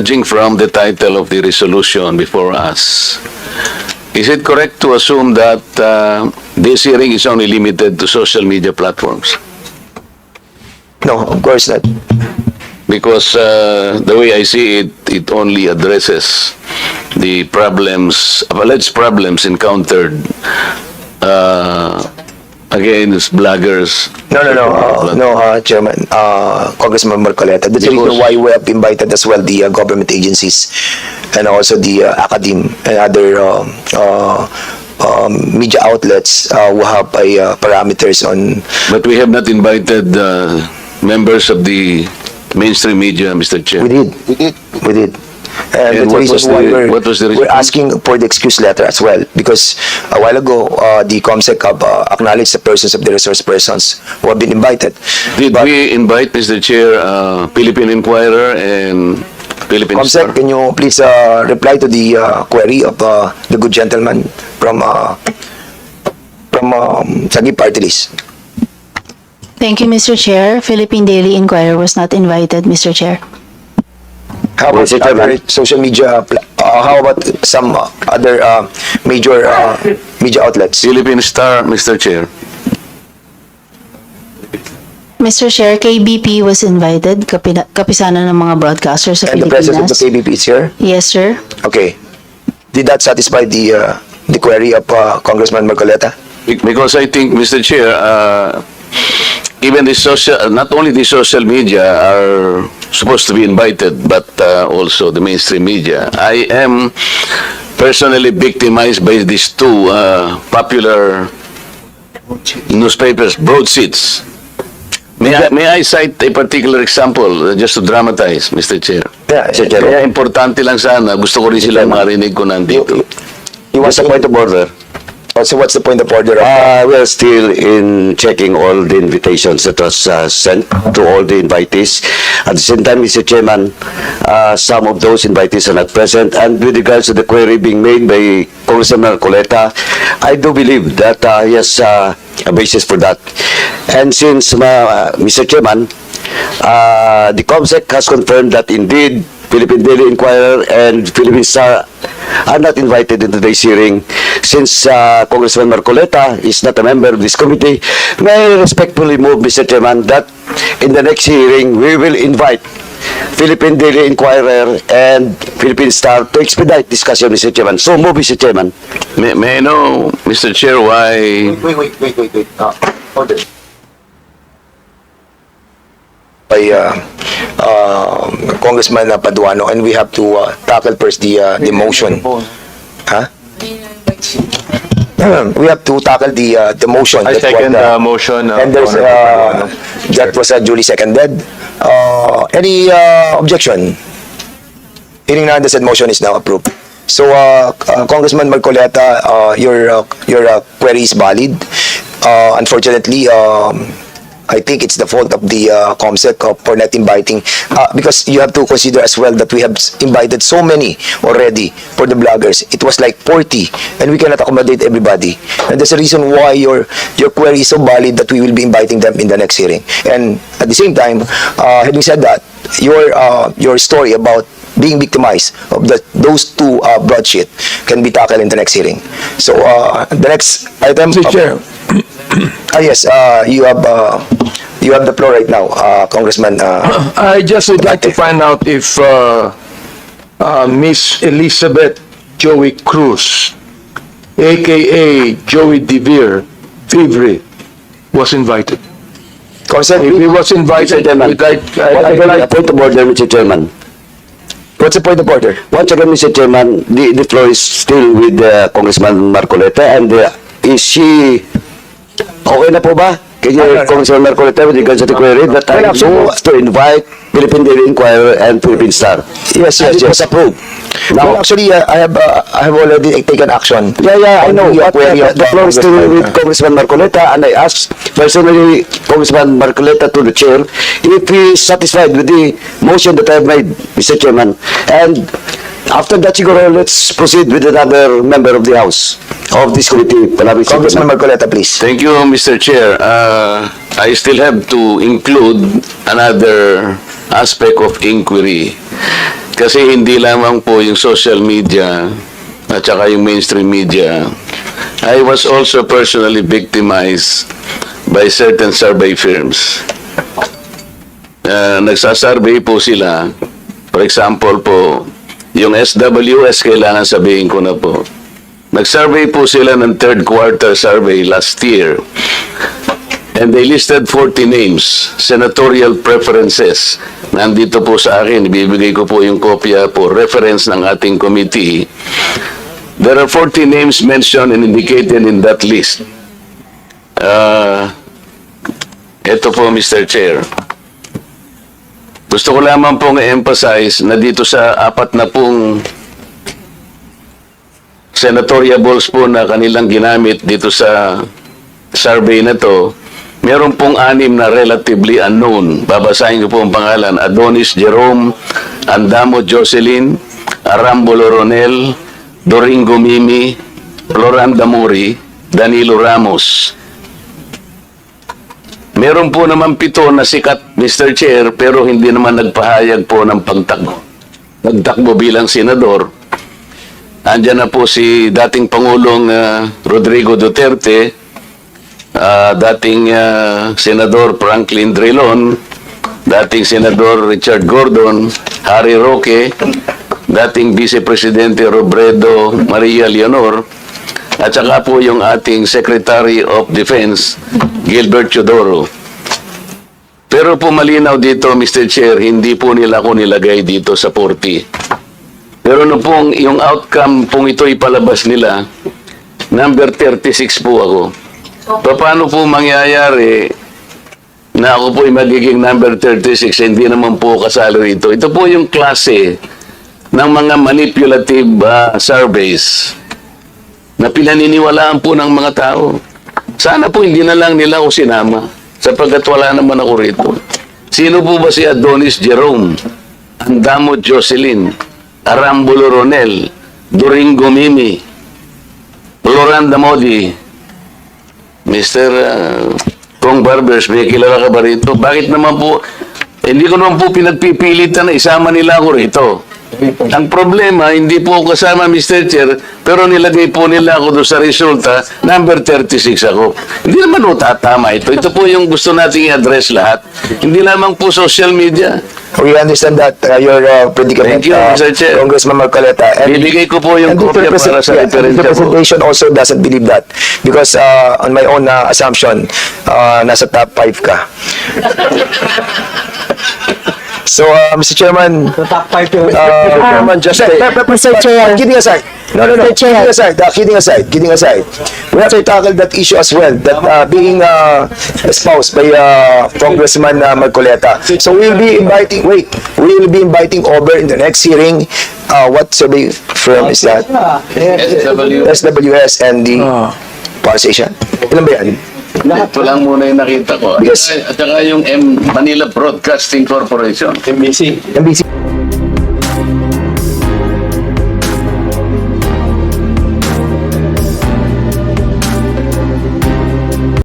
Judging from the title of the resolution before us, is it correct to assume that this hearing is only limited to social media platforms? No, of course not. Because the way I see it, it only addresses the problems, alleged problems encountered against bloggers. No, Chairman, Congressman Marcoleta. That's the reason why we have invited as well the government agencies and also the academe and other media outlets who have parameters on. But we have not invited members of the mainstream media, Mr. Chair. We did. And that's the reason why we're asking for the excuse letter as well, because a while ago, the COMSEC have acknowledged the persons of the resource persons who have been invited. Did we invite, Mr. Chair, Philippine Inquirer and Philippine Star? COMSEC, can you please reply to the query of the good gentleman from Sagi Party List? Thank you, Mr. Chair. Philippine Daily Inquirer was not invited, Mr. Chair. How about other social media? How about some other major media outlets? Philippine Star, Mr. Chair. Mr. Chair, KBP was invited, kapisanan ng mga broadcasters sa And the president of the Pilipinas. KBP is here? Yes, sir. Okay. Did that satisfy the query of Congressman Marcoleta? Because I think, Mr. Chair, even the social, not only the social media are supposed to be invited, but also the mainstream media. I am personally victimized by these two popular newspapers, broadsheets. May I cite a particular example just to dramatize, Mr. Chair? Yeah, Mr. Chair. Kaya importante lang sana, gusto ko rin sila marinig ko nandito. What's the point of order? So what's the point of order? We're still in checking all the invitations that was sent to all the invitees. At the same time, Mr. Chairman, some of those invitees are not present. And with regards to the query being made by Congressman Marcoleta, I do believe that he has a basis for that. And since, Mr. Chairman, the COMSEC has confirmed that indeed Philippine Daily Inquirer and Philippine Star are not invited into today's hearing. Since Congressman Marcoleta is not a member of this committee, may I respectfully move, Mr. Chairman, that in the next hearing, we will invite Philippine Daily Inquirer and Philippine Star to expedite discussion, Mr. Chairman. So move, Mr. Chairman. May I know, Mr. Chair, why... Wait. Order. By Congressman Paduano, and we have to tackle first the motion. Huh? We have to tackle the motion. I second the motion. And there's that was duly seconded. Any objection? Hearing none, the said motion is now approved. So, Congressman Marcoleta, your query is valid. Unfortunately, I think it's the fault of the COMSEC for not inviting, because you have to consider as well that we have invited so many already for the bloggers. It was like 40, and we cannot accommodate everybody. And that's the reason why your query is so valid that we will be inviting them in the next hearing. And at the same time, having said that, your story about being victimized of those two broadsheet can be tackled in the next hearing. So the next item. Mr. Chair. Yes, you have the floor right now, Congressman. I just would like to find out if Miss Elizabeth Joey Cruz, aka Joey DeVere, was invited. Consent, If he was invited, Chairman, we'd like, a point of order, Mr. Chairman. what's the point of order? Once again, Mr. Chairman, the floor is still with Congressman Marcoleta, and is she okay na po ba? Kaya Congressman Marcoleta with regards to the query that I move to invite Philippine Daily Inquirer and Philippine Star. Yes. It was approved. Well, Now, actually, I have already taken action. I know, Your but query of the floor is still with Congressman Marcoleta, and I asked personally Congressman Marcoleta to the chair if he is satisfied with the motion that I have made, Mr. Chairman. And after that, siguro, let's proceed with another member of the House of this committee. Congressman Marcoleta, please. Thank you, Mr. Chair. I still have to include another aspect of inquiry. Kasi hindi lamang po yung social media at saka yung mainstream media. I was also personally victimized by certain survey firms. Nagsasurvey po sila. For example po, yung SWS, kailangan sabihin ko na po. Nag-survey po sila ng third quarter survey last year. And they listed 40 names, senatorial preferences. Nandito po sa akin, ibibigay ko po yung kopya po, reference ng ating committee. There are 40 names mentioned and indicated in that list. Ito po, Mr. Chair. Gusto ko lamang pong i-emphasize na dito sa 4 na pong senatoriables po na kanilang ginamit dito sa survey na to, meron pong 6 na relatively unknown. Babasahin ko po ang pangalan. Adonis Jerome, Andamo Jocelyn, Arambolo Ronel, Doringo Mimi, Floranda Mori, Danilo Ramos. Meron po naman 7 na sikat, Mr. Chair, pero hindi naman nagpahayag po ng pagtakbo bilang senador. Andyan na po si dating Pangulong Rodrigo Duterte, dating Senador Franklin Drilon, dating Senador Richard Gordon, Harry Roque, dating Vice Presidente Robredo Maria Leonor, at saka po yung ating Secretary of Defense, Gilbert Teodoro. Pero po malinaw dito, Mr. Chair, hindi po nila ako nilagay dito sa 40. Pero no pong yung outcome pong ito ipalabas nila, number 36 po ako. Paano po mangyayari na ako po ay magiging number 36, hindi naman po kasali rito? Ito po yung klase ng mga manipulative surveys na pinaniniwalaan po ng mga tao. Sana po hindi na lang nila ako sinama sapagkat wala naman ako rito. Sino po ba si Adonis Jerome, Andamo Jocelyn, Arambolo Ronel, Doringo Mimi, Floranda Modi, Mr. Kong Barbers, may kilala ka ba rito? Bakit naman po, hindi ko naman po pinagpipilitan na isama nila ako rito. Ang problema, hindi po ako kasama, Mr. Chair, pero nilagay po nila ako doon sa resulta, number 36 ako. Hindi naman po tatama ito. Ito po yung gusto nating i-address lahat. Hindi lamang po social media. We understand that your predicament, Thank you, Mr. Chair. Congressman Marcoleta. Bibigay ko po yung and the kopya para sa the referensya po. representation also doesn't believe that. Because on my own assumption, nasa top 5 ka. So, Mr. Chairman, Chairman, just Mr. Chair. kidding aside. No. Mr. Chair. Kidding aside. We have to tackle that issue as well. That being espoused by Congressman Marcoleta. So we will be inviting. We will be inviting over in the next hearing. What survey firm is that? SWS and the Power Station. Ilan ba yan? Ito lang muna yung nakita ko. Yes. At saka yung Manila Broadcasting Corporation. NBC.